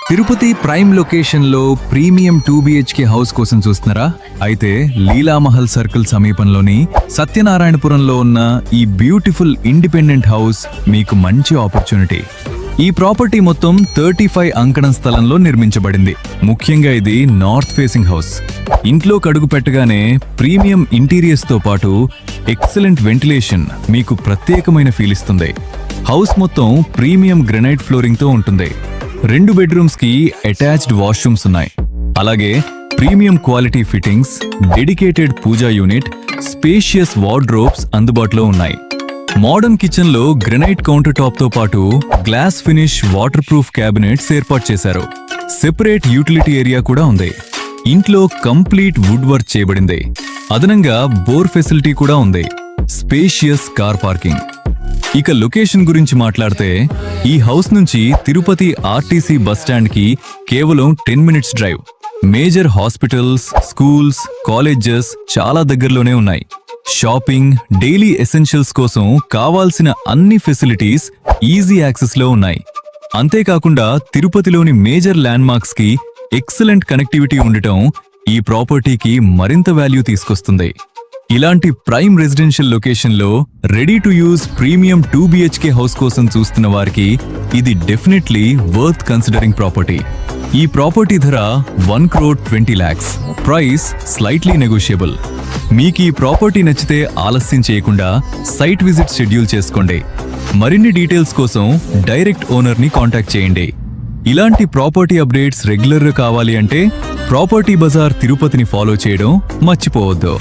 Tirupati prime లొకేషన్లో premium 2BHK house కోసం చూస్తున్నారా? అయితే లీలామహల్ సర్కిల్ సమీపంలోని సత్యనారాయణపురంలో ఉన్న ఈ బ్యూటిఫుల్ ఇండిపెండెంట్ హౌస్ మీకు మంచి ఆపర్చునిటీ. ఈ ప్రాపర్టీ మొత్తం 35 అంకణం స్థలంలో నిర్మించబడింది. ముఖ్యంగా ఇది నార్త్ ఫేసింగ్ హౌస్. ఇంట్లో కడుగు పెట్టగానే ప్రీమియం ఇంటీరియర్స్ తో పాటు ఎక్సలెంట్ వెంటిలేషన్ మీకు ప్రత్యేకమైన ఫీల్ ఇస్తుంది. హౌస్ మొత్తం ప్రీమియం గ్రెనైట్ ఫ్లోరింగ్ తో ఉంటుంది. 2 బెడ్రూమ్స్ కి అటాచ్డ్ వాష్రూమ్స్ ఉన్నాయి. అలాగే ప్రీమియం క్వాలిటీ ఫిట్టింగ్స్, డెడికేటెడ్ పూజా యూనిట్, స్పేషియస్ వార్డ్రోబ్స్ అందుబాటులో ఉన్నాయి. మోడర్న్ కిచెన్ లో గ్రెనైట్ కౌంటర్ టాప్ తో పాటు glass finish water proof cabinets ఏర్పాటు చేశారు. సెపరేట్ యూటిలిటీ ఏరియా కూడా ఉంది. ఇంట్లో కంప్లీట్ వుడ్ వర్క్ చేయబడింది. అదనంగా బోర్ ఫెసిలిటీ కూడా ఉంది. Spacious car parking. ఇక లొకేషన్ గురించి మాట్లాడితే ఈ హౌస్ నుంచి తిరుపతి ఆర్టీసీ బస్టాండ్ కి కేవలం 10 minutes drive. Major hospitals, schools, colleges చాలా దగ్గరలోనే ఉన్నాయి. షాపింగ్, డైలీ ఎసెన్షియల్స్ కోసం కావాల్సిన అన్ని ఫెసిలిటీస్ ఈజీ యాక్సెస్ లో ఉన్నాయి. అంతేకాకుండా తిరుపతిలోని మేజర్ ల్యాండ్ మార్క్స్ కి ఎక్సలెంట్ కనెక్టివిటీ ఉండటం ఈ ప్రాపర్టీకి మరింత వాల్యూ తీసుకొస్తుంది. ఇలాంటి ప్రైమ్ రెసిడెన్షియల్ లొకేషన్లో ready to use premium 2BHK house కోసం చూస్తున్న వారికి ఇది డెఫినెట్లీ వర్త్ కన్సిడరింగ్ ప్రాపర్టీ. ఈ ప్రాపర్టీ ధర 1,20 lakhs. Price slightly negotiable. మీకు ఈ ప్రాపర్టీ నచ్చితే ఆలస్యం చేయకుండా సైట్ విజిట్ షెడ్యూల్ చేసుకోండి. మరిన్ని డీటెయిల్స్ కోసం డైరెక్ట్ ఓనర్ని కాంటాక్ట్ చేయండి. ఇలాంటి ప్రాపర్టీ అప్డేట్స్ రెగ్యులర్గా కావాలి అంటే ప్రాపర్టీ బజార్ తిరుపతిని ఫాలో చేయడం మర్చిపోవద్దు.